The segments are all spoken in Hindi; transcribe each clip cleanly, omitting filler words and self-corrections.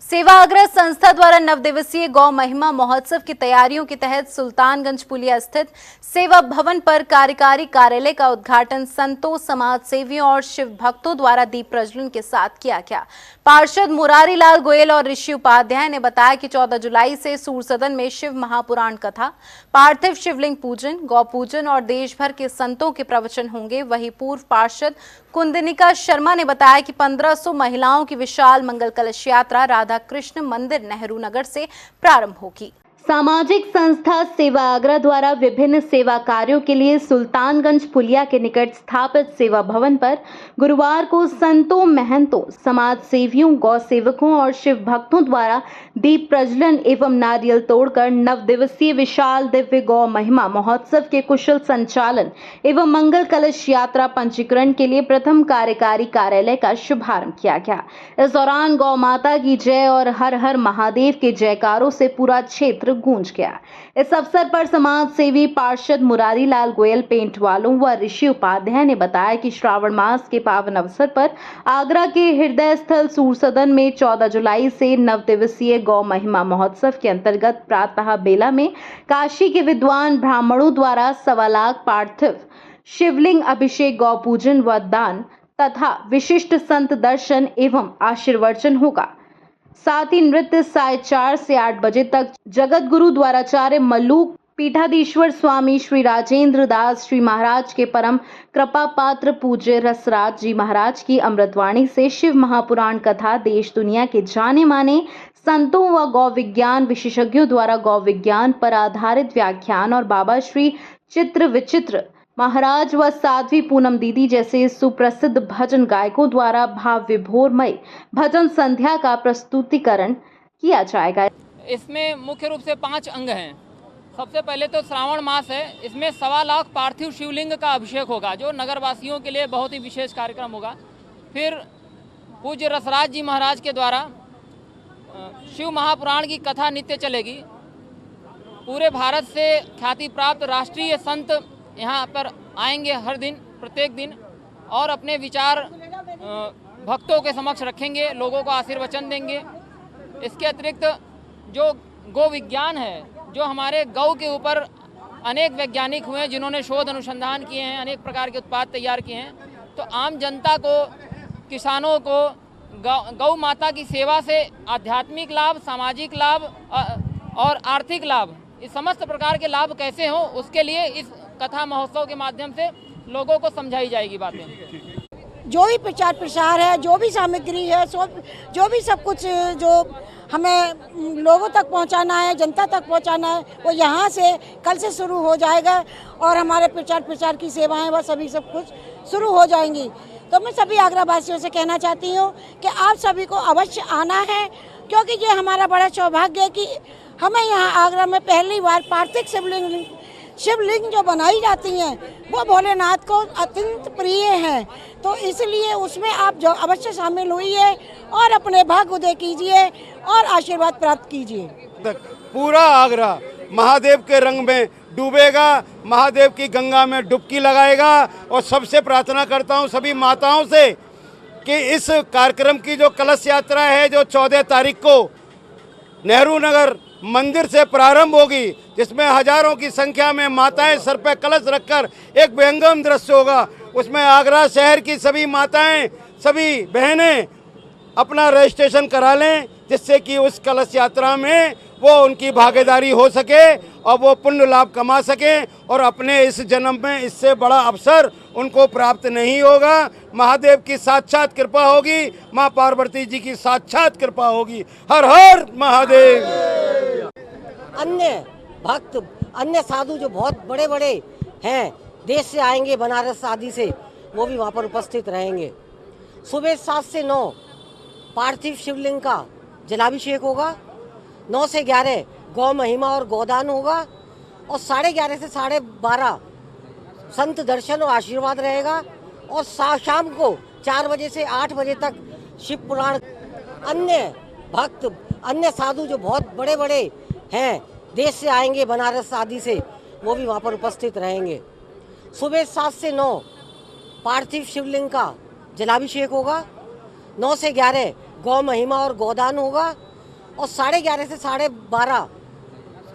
सेवाग्रह संस्था द्वारा 9 दिवसीय गौ महिमा महोत्सव की तैयारियों के तहत सुल्तानगंज पुलिया स्थित सेवा भवन पर कार्यकारी कार्यालय का उद्घाटन संतों, समाज सेवियों और शिव भक्तों द्वारा दीप प्रज्वलन के साथ किया गया। पार्षद मुरारी लाल गोयल और ऋषि उपाध्याय ने बताया कि 14 जुलाई से सूर सदन में शिव महापुराण कथा, पार्थिव शिवलिंग पूजन, गौ पूजन और देश भर के संतों के प्रवचन होंगे। वहीं पूर्व पार्षद कुंदनिका शर्मा ने बताया कि 1500 महिलाओं की विशाल मंगल कलश यात्रा राधा कृष्ण मंदिर नेहरू नगर से प्रारंभ होगी। सामाजिक संस्था सेवाग्रह द्वारा विभिन्न सेवा कार्यों के लिए सुल्तानगंज पुलिया के निकट स्थापित सेवा भवन पर गुरुवार को संतों, महंतों, समाज सेवियों, गौ सेवकों और शिव भक्तों द्वारा दीप प्रज्वलन एवं नारियल तोड़कर 9 दिवसीय विशाल दिव्य गौ महिमा महोत्सव के कुशल संचालन एवं मंगल कलश यात्रा पंजीकरण के लिए प्रथम कार्यकारी कार्यालय का शुभारंभ किया गया। इस दौरान गौ माता की जय और हर हर महादेव के जयकारों से पूरा क्षेत्र गूंज गया। इस अवसर पर समाज सेवी पार्षद मुरारी लाल गोयल, पेंट वालों व ऋषि उपाध्याय ने बताया कि श्रावण मास के पावन अवसर पर आगरा के हृदय स्थल सूर सदन में 14 जुलाई से 9 दिवसीय गौ महिमा महोत्सव के अंतर्गत प्रातः बेला में काशी के विद्वान ब्राह्मणों द्वारा 1.25 लाख पार्थिव शिवलिंग अभिषेक, गौ पूजन व दान तथा विशिष्ट संत दर्शन एवं आशीर्वचन होगा। साथ ही नृत्य 4:30 से 8 बजे तक जगत गुरु द्वाराचार्य मल्लूक पीठाधीश्वर स्वामी श्री राजेंद्र दास जी महाराज के परम कृपा पात्र पूज्य रसराज जी महाराज की अमृतवाणी से शिव महापुराण कथा, देश दुनिया के जाने माने संतों व गौ विज्ञान विशेषज्ञों द्वारा गौ विज्ञान पर आधारित व्याख्यान और बाबा श्री चित्र विचित्र महाराज व साध्वी पूनम दीदी जैसे सुप्रसिद्ध भजन गायकों द्वारा भाव विभोरमय भजन संध्या का प्रस्तुतिकरण किया जाएगा। इसमें मुख्य रूप से 5 अंग हैं। सबसे पहले तो श्रावण मास है, इसमें 1.25 लाख पार्थिव शिवलिंग का अभिषेक होगा, जो नगरवासियों के लिए बहुत ही विशेष कार्यक्रम होगा। फिर पूज्य रसराज जी महाराज के द्वारा शिव महापुराण की कथा नित्य चलेगी। पूरे भारत से ख्याति प्राप्त राष्ट्रीय संत यहाँ पर आएंगे हर दिन, प्रत्येक दिन, और अपने विचार भक्तों के समक्ष रखेंगे, लोगों को आशीर्वचन देंगे। इसके अतिरिक्त जो गौ विज्ञान है, जो हमारे गौ के ऊपर अनेक वैज्ञानिक हुए हैं जिन्होंने शोध अनुसंधान किए हैं, अनेक प्रकार के उत्पाद तैयार किए हैं, तो आम जनता को, किसानों को गौ माता की सेवा से आध्यात्मिक लाभ, सामाजिक लाभ और आर्थिक लाभ, इस समस्त प्रकार के लाभ कैसे हो, उसके लिए इस कथा महोत्सव के माध्यम से लोगों को समझाई जाएगी बातें। जो भी प्रचार प्रसार है, जो भी सामग्री है, जो भी सब कुछ जो हमें लोगों तक पहुंचाना है, जनता तक पहुंचाना है, वो यहाँ से कल से शुरू हो जाएगा और हमारे प्रचार प्रसार की सेवाएं वह सभी सब कुछ शुरू हो जाएंगी। तो मैं सभी आगरा वासियों से कहना चाहती हूँ कि आप सभी को अवश्य आना है, क्योंकि ये हमारा बड़ा सौभाग्य है कि हमें यहाँ आगरा में पहली बार पार्थिव शिवलिंग जो बनाई जाती हैं वो भोलेनाथ को अत्यंत प्रिय हैं। तो इसलिए उसमें आप जो अवश्य शामिल हुई और अपने भाग्य उदय कीजिए और आशीर्वाद प्राप्त कीजिए। पूरा आगरा महादेव के रंग में डूबेगा, महादेव की गंगा में डुबकी लगाएगा। और सबसे प्रार्थना करता हूँ सभी माताओं से कि इस कार्यक्रम की जो कलश यात्रा है, जो 14 तारीख को नेहरू नगर मंदिर से प्रारंभ होगी, जिसमें हजारों की संख्या में माताएं सर पर कलश रखकर एक विहंगम दृश्य होगा। उसमें आगरा शहर की सभी माताएं, सभी बहनें अपना रजिस्ट्रेशन करा लें, जिससे कि उस कलश यात्रा में वो उनकी भागीदारी हो सके और वो पुण्य लाभ कमा सकें और अपने इस जन्म में इससे बड़ा अवसर उनको प्राप्त नहीं होगा। महादेव की साक्षात कृपा होगी, माँ पार्वती जी की साक्षात कृपा होगी। हर हर महादेव। अन्य भक्त, अन्य साधु जो बहुत बड़े बड़े हैं, देश से आएंगे, बनारस आदि से, वो भी वहाँ पर उपस्थित रहेंगे। सुबह 7 से 9 पार्थिव शिवलिंग का जलाभिषेक होगा, 9 से 11 गौ महिमा और गोदान होगा और 11:30 से 12:30 संत दर्शन और आशीर्वाद रहेगा। और शाम को 4 बजे से 8 बजे तक शिव पुराण। अन्य भक्त, अन्य साधु जो बहुत बड़े बड़े हैं, देश से आएंगे, बनारस आदि से, वो भी वहाँ पर उपस्थित रहेंगे। सुबह 7 से 9 पार्थिव शिवलिंग का जलाभिषेक होगा, 9 से 11 गौ महिमा और गोदान होगा और 11:30 से 12:30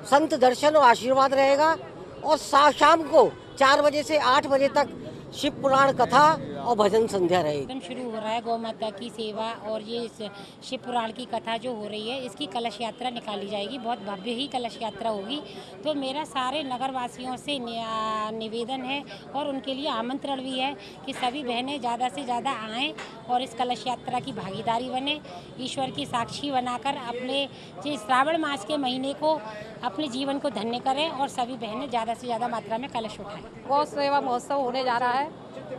संत दर्शन और आशीर्वाद रहेगा। और शाम को 4 बजे से 8 बजे तक शिव पुराण कथा और भजन संध्या रहेगी। एकदम शुरू हो रहा है गौ माता की सेवा और ये शिव पुराण की कथा जो हो रही है इसकी कलश यात्रा निकाली जाएगी। बहुत भव्य ही कलश यात्रा होगी। तो मेरा सारे नगर वासियों से निवेदन है और उनके लिए आमंत्रण भी है कि सभी बहनें ज़्यादा से ज़्यादा आएँ और इस कलश यात्रा की भागीदारी बने, ईश्वर की साक्षी बनाकर अपने श्रावण मास के महीने को अपने जीवन को धन्य करें और सभी बहनें ज़्यादा से ज़्यादा मात्रा में कलश उठाएं। गौ सेवा महोत्सव होने जा रहा है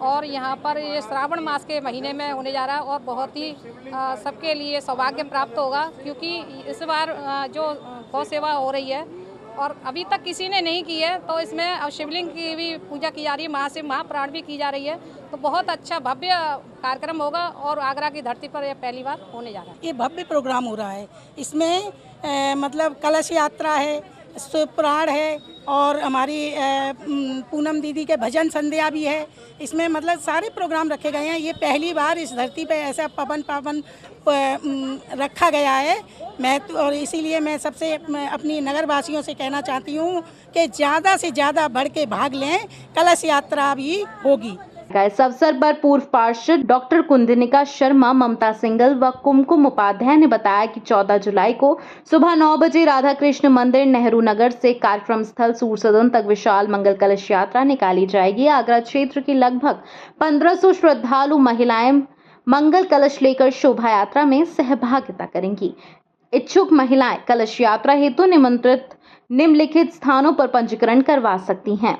और यहाँ पर ये श्रावण मास के महीने में होने जा रहा है और बहुत ही सबके लिए सौभाग्य प्राप्त होगा, क्योंकि इस बार जो गौ सेवा हो रही है और अभी तक किसी ने नहीं की है, तो इसमें अब शिवलिंग की भी पूजा की जा रही है, महाशिव महाप्राण भी की जा रही है। तो बहुत अच्छा भव्य कार्यक्रम होगा और आगरा की धरती पर यह पहली बार होने जा रहा है। ये भव्य प्रोग्राम हो रहा है। इसमें मतलब कलश यात्रा है, शिव पुराण है और हमारी पूनम दीदी के भजन संध्या भी है। इसमें मतलब सारे प्रोग्राम रखे गए हैं। ये पहली बार इस धरती पे ऐसा पावन रखा गया है। और इसीलिए मैं सबसे अपनी नगरवासियों से कहना चाहती हूँ कि ज़्यादा से ज़्यादा बढ़ के भाग लें, कलश यात्रा भी होगी। इस अवसर पर पूर्व पार्षद डॉक्टर कुंदनिका शर्मा, ममता सिंगल व कुमकुम उपाध्याय ने बताया कि 14 जुलाई को सुबह 9 बजे राधा कृष्ण मंदिर नेहरू नगर से कार्यक्रम स्थल सूर सदन तक विशाल मंगल कलश यात्रा निकाली जाएगी। आगरा क्षेत्र की लगभग 1500 श्रद्धालु महिलाएं मंगल कलश लेकर शोभा यात्रा में सहभागिता करेंगी। इच्छुक महिलाएं कलश यात्रा हेतु निम्नलिखित स्थानों पर पंजीकरण करवा सकती हैं।